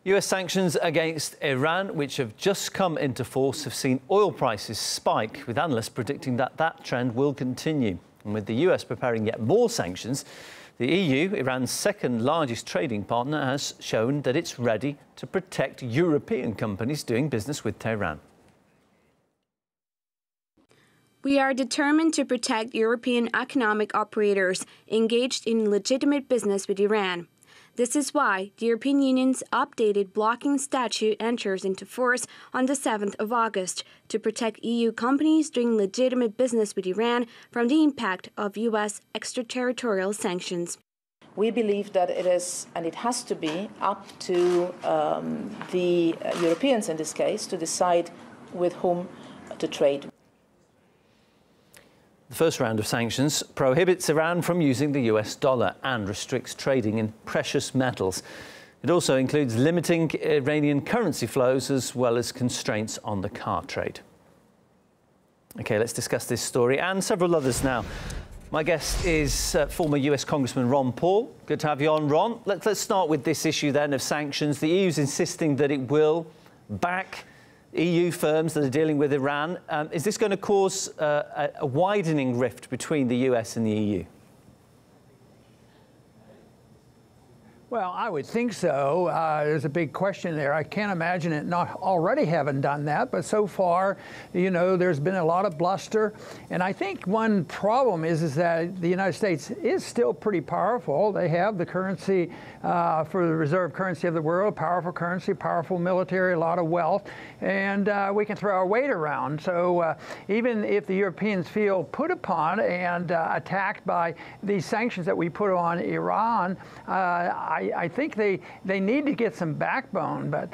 US sanctions against Iran, which have just come into force, have seen oil prices spike, with analysts predicting that that trend will continue. And with the US preparing yet more sanctions, the EU, Iran's second largest trading partner, has shown that it's ready to protect European companies doing business with Tehran. We are determined to protect European economic operators engaged in legitimate business with Iran. This is why the European Union's updated blocking statute enters into force on the 7th of August to protect EU companies doing legitimate business with Iran from the impact of US extraterritorial sanctions. We believe that it is, and it has to be, up to the Europeans in this case to decide with whom to trade. The first round of sanctions prohibits Iran from using the US dollar and restricts trading in precious metals. It also includes limiting Iranian currency flows as well as constraints on the car trade. OK, let's discuss this story and several others now. My guest is former US Congressman Ron Paul. Good to have you on, Ron. Let's start with this issue then of sanctions. The EU is insisting that it will back EU firms that are dealing with Iran. Is this going to cause a widening rift between the US and the EU? Well, I would think so. There's a big question there. I can't imagine it not already having done that. But so far, you know, there's been a lot of bluster. And I think one problem is that the United States is still pretty powerful. They have the currency for the reserve currency of the world, powerful currency, powerful military, a lot of wealth. And we can throw our weight around. So even if the Europeans feel put upon and attacked by these sanctions that we put on Iran, I think they need to get some backbone, but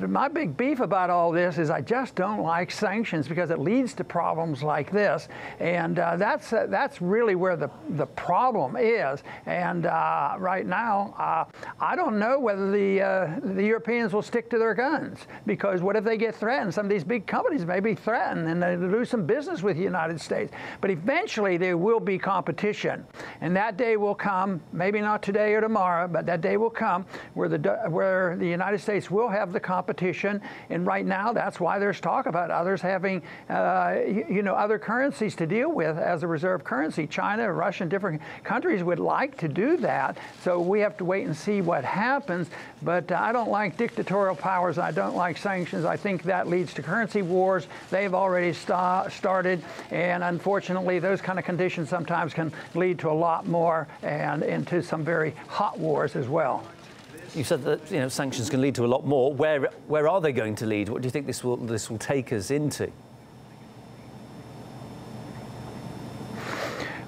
my big beef about all this is I just don't like sanctions because it leads to problems like this, and that's really where the problem is. And right now, I don't know whether the Europeans will stick to their guns, because what if they get threatened? Some of these big companies may be threatened, and they do some business with the United States. But eventually, there will be competition, and that day will come. Maybe not today or tomorrow, but that day will come where the United States will have the competition. And right now, that's why there's talk about others having, other currencies to deal with as a reserve currency. China, Russia, and different countries would like to do that. So we have to wait and see what happens. But I don't like dictatorial powers. I don't like sanctions. I think that leads to currency wars. They've already started. And unfortunately, those kind of conditions sometimes can lead to a lot more and into some very hot wars as well. You said that sanctions can lead to a lot more. Where are they going to lead? What do you think this will take us into?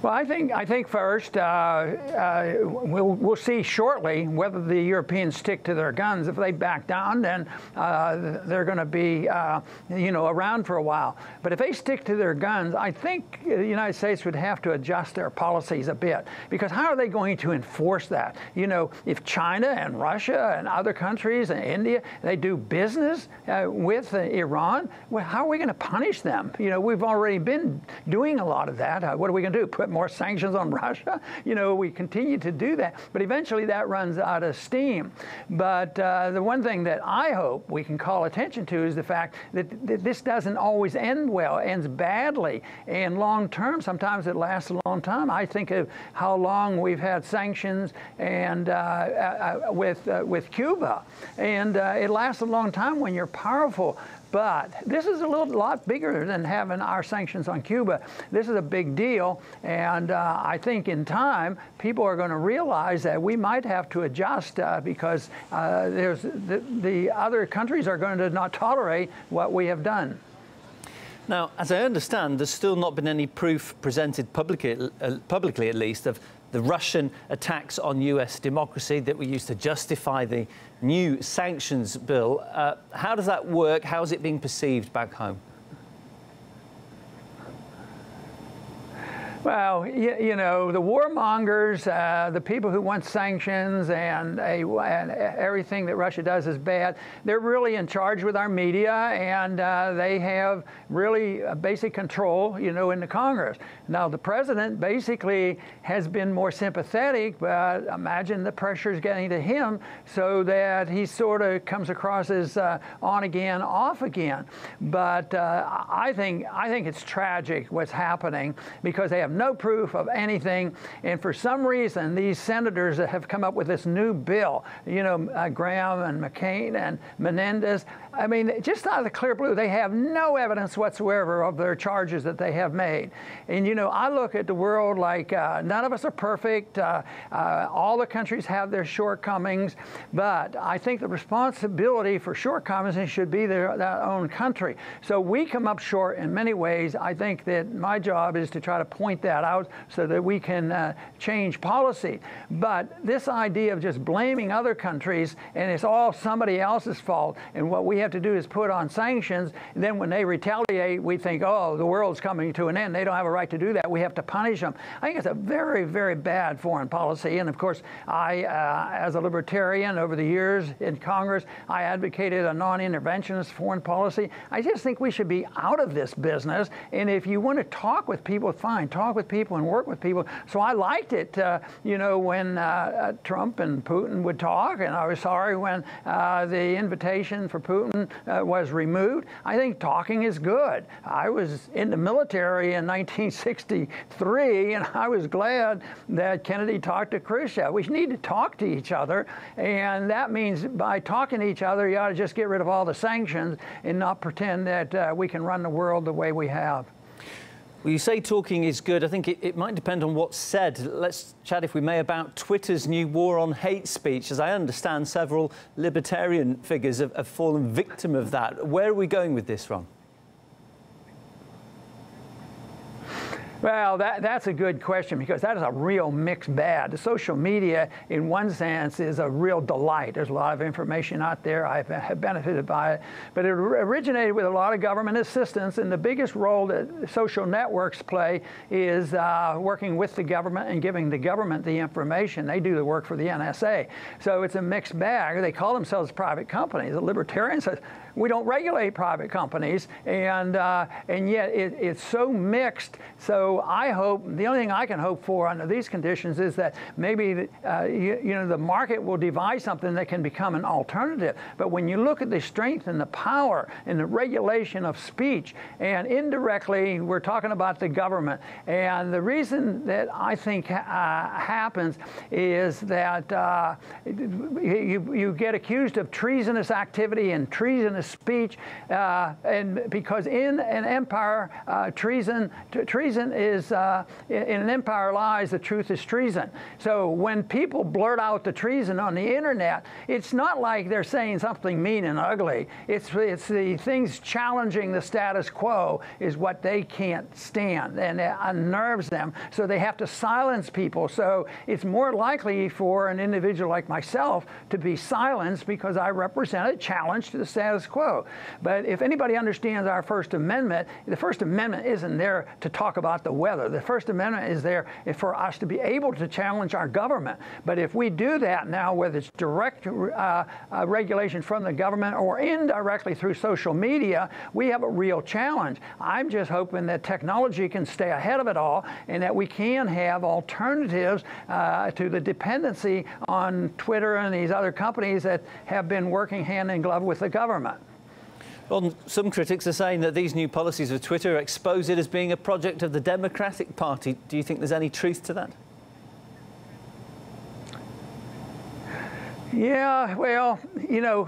Well, I think first we'll see shortly whether the Europeans stick to their guns. If they back down, then they're going to be around for a while. But if they stick to their guns, I think the United States would have to adjust their policies a bit, because how are they going to enforce that? If China and Russia and other countries and India, they do business with Iran, well, how are we going to punish them? We've already been doing a lot of that. What are we going to do? Put more sanctions on Russia? We continue to do that, but eventually that runs out of steam. But the one thing that I hope we can call attention to is the fact that this doesn't always end well. It ends badly, and long term, sometimes it lasts a long time. I think of how long we've had sanctions and with Cuba, and it lasts a long time when you're powerful. But this is a lot bigger than having our sanctions on Cuba. This is a big deal, and I think in time people are going to realize that we might have to adjust because there's the other countries are going to not tolerate what we have done. Now, as I understand, there's still not been any proof presented publicly at least, of the Russian attacks on US democracy that were used to justify the new sanctions bill. How does that work? How is it being perceived back home? Well, you know, the warmongers, the people who want sanctions and everything that Russia does is bad, they're really in charge with our media, and they have really basic control, you know, in the Congress. Now, the president basically has been more sympathetic, but imagine the pressure is getting to him so that he sort of comes across as on again, off again. But I think it's tragic what's happening because they have no proof of anything, and for some reason these senators that have come up with this new bill, you know, Graham and McCain and Menendez, I mean, just out of the clear blue, they have no evidence whatsoever of their charges that they have made. And you know, I look at the world like none of us are perfect. All the countries have their shortcomings, but I think the responsibility for shortcomings should be their own country. So we come up short in many ways. I think that my job is to try to point that out so that we can change policy. But this idea of just blaming other countries and it's all somebody else's fault, and what we have to do is put on sanctions, and then when they retaliate, we think, oh, the world's coming to an end. They don't have a right to do that. We have to punish them. I think it's a very, very bad foreign policy. And of course, I, as a libertarian over the years in Congress, I advocated a non-interventionist foreign policy. I just think we should be out of this business. And if you want to talk with people, fine, talk with people and work with people. So I liked it, you know, when Trump and Putin would talk, and I was sorry when the invitation for Putin was removed. I think talking is good. I was in the military in 1963, and I was glad that Kennedy talked to Khrushchev. We need to talk to each other, and that means by talking to each other, you ought to just get rid of all the sanctions and not pretend that we can run the world the way we have. Well, you say talking is good. I think it might depend on what's said. Let's chat, if we may, about Twitter's new war on hate speech. As I understand, several libertarian figures have fallen victim of that. Where are we going with this, Ron? Well, that's a good question, because that is a real mixed bag. The social media, in one sense, is a real delight. There's a lot of information out there. I have benefited by it. But it originated with a lot of government assistance, and the biggest role that social networks play is working with the government and giving the government the information. They do the work for the NSA. So it's a mixed bag. They call themselves private companies. The libertarians say, we don't regulate private companies, and yet it's so mixed. So I hope, the only thing I can hope for under these conditions is that maybe you know, the market will devise something that can become an alternative. But when you look at the strength and the power and the regulation of speech, and indirectly we're talking about the government, and the reason that I think happens is that you get accused of treasonous activity and treasonous speech, and because in an empire, treason is in an empire lies, the truth is treason. So when people blurt out the treason on the internet, it's not like they're saying something mean and ugly. It's the things challenging the status quo is what they can't stand, and it unnerves them. So they have to silence people. So it's more likely for an individual like myself to be silenced because I represent a challenge to the status quo. But if anybody understands our First Amendment, the First Amendment isn't there to talk about the weather. The First Amendment is there for us to be able to challenge our government. But if we do that now, whether it's direct regulation from the government or indirectly through social media, we have a real challenge. I'm just hoping that technology can stay ahead of it all, and that we can have alternatives to the dependency on Twitter and these other companies that have been working hand in glove with the government. Well, some critics are saying that these new policies of Twitter expose it as being a project of the Democratic Party. Do you think there's any truth to that? Yeah, well, you know,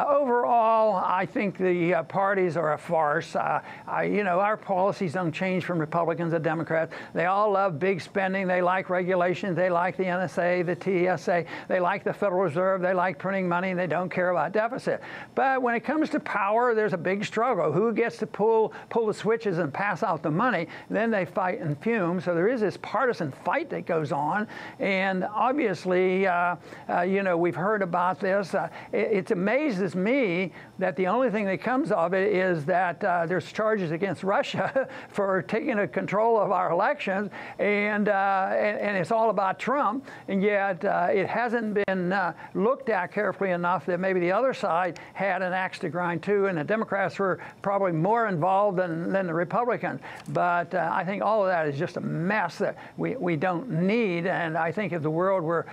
overall, I think the parties are a farce. You know, our policies don't change from Republicans to Democrats. They all love big spending. They like regulations. They like the NSA, the TSA. They like the Federal Reserve. They like printing money, and they don't care about deficit. But when it comes to power, there's a big struggle. Who gets to pull the switches and pass out the money? Then they fight and fume. So there is this partisan fight that goes on. And obviously, you know, we've heard heard about this. It amazes me that the only thing that comes of it is that there's charges against Russia for taking control of our elections, and it's all about Trump, and yet it hasn't been looked at carefully enough that maybe the other side had an axe to grind too, and the Democrats were probably more involved than the Republicans. But I think all of that is just a mess that we don't need, and I think if the world were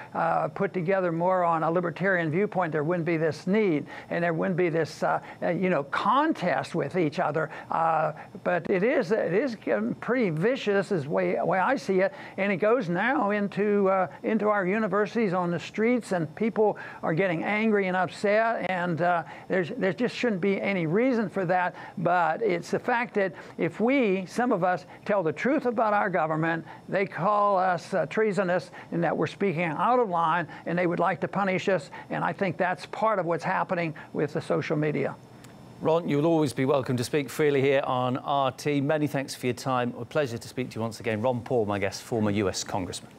put together more on a libertarian viewpoint, there wouldn't be this need, and there wouldn't be this contest with each other. But it is pretty vicious, is the way I see it, and it goes now into our universities, on the streets, and people are getting angry and upset, and there just shouldn't be any reason for that. But it's the fact that if some of us, tell the truth about our government, they call us treasonous and that we're speaking out of line, and they would like to punish us. And I think that's part of what's happening with the social media. Ron, you'll always be welcome to speak freely here on RT. Many thanks for your time. A pleasure to speak to you once again. Ron Paul, my guest, former US Congressman.